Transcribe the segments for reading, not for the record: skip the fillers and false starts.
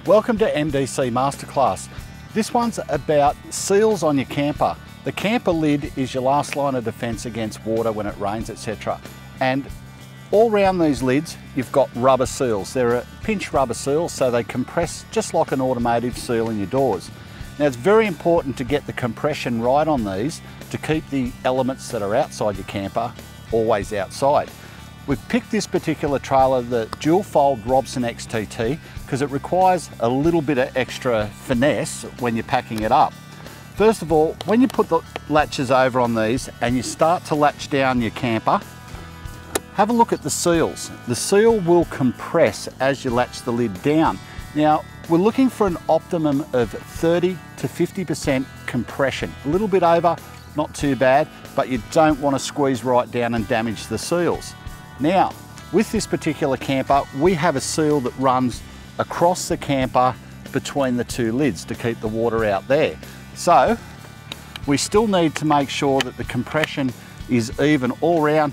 Welcome to MDC Masterclass. This one's about seals on your camper. The camper lid is your last line of defense against water when it rains, etc. And all around these lids, you've got rubber seals. They're a pinch rubber seals, so they compress just like an automotive seal in your doors. Now it's very important to get the compression right on these to keep the elements that are outside your camper always outside. We've picked this particular trailer, the dual fold Robson XTT, because it requires a little bit of extra finesse when you're packing it up. First of all, when you put the latches over on these and you start to latch down your camper, have a look at the seals. The seal will compress as you latch the lid down. Now, we're looking for an optimum of 30 to 50% compression. A little bit over, not too bad, but you don't want to squeeze right down and damage the seals. Now, with this particular camper, we have a seal that runs across the camper between the two lids to keep the water out there. So, we still need to make sure that the compression is even all around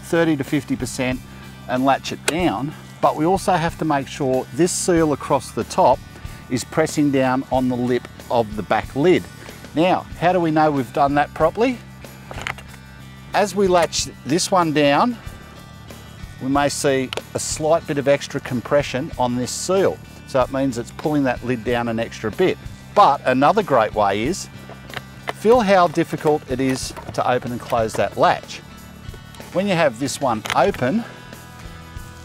30 to 50% and latch it down, but we also have to make sure this seal across the top is pressing down on the lip of the back lid. Now, how do we know we've done that properly? As we latch this one down, we may see a slight bit of extra compression on this seal. So it means it's pulling that lid down an extra bit. But another great way is, feel how difficult it is to open and close that latch. When you have this one open,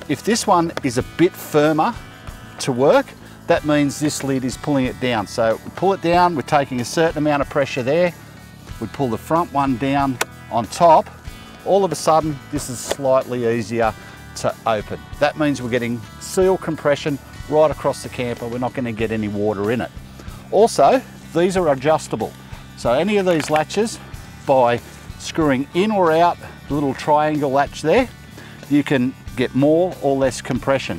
if this one is a bit firmer to work, that means this lid is pulling it down. So we pull it down, we're taking a certain amount of pressure there. We pull the front one down on top. All of a sudden, this is slightly easier to open. That means we're getting seal compression right across the camper. We're not going to get any water in it. Also, these are adjustable. So any of these latches, by screwing in or out the little triangle latch there, you can get more or less compression.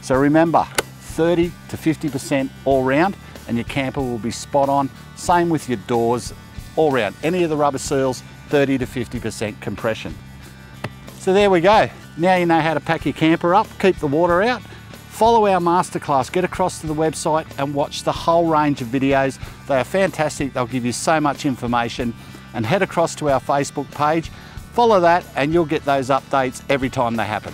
So remember, 30 to 50% all round and your camper will be spot on. Same with your doors, all round. Any of the rubber seals, 30 to 50% compression. So there we go. Now you know how to pack your camper up, keep the water out. Follow our masterclass, get across to the website and watch the whole range of videos. They are fantastic, they'll give you so much information. And head across to our Facebook page, follow that and you'll get those updates every time they happen.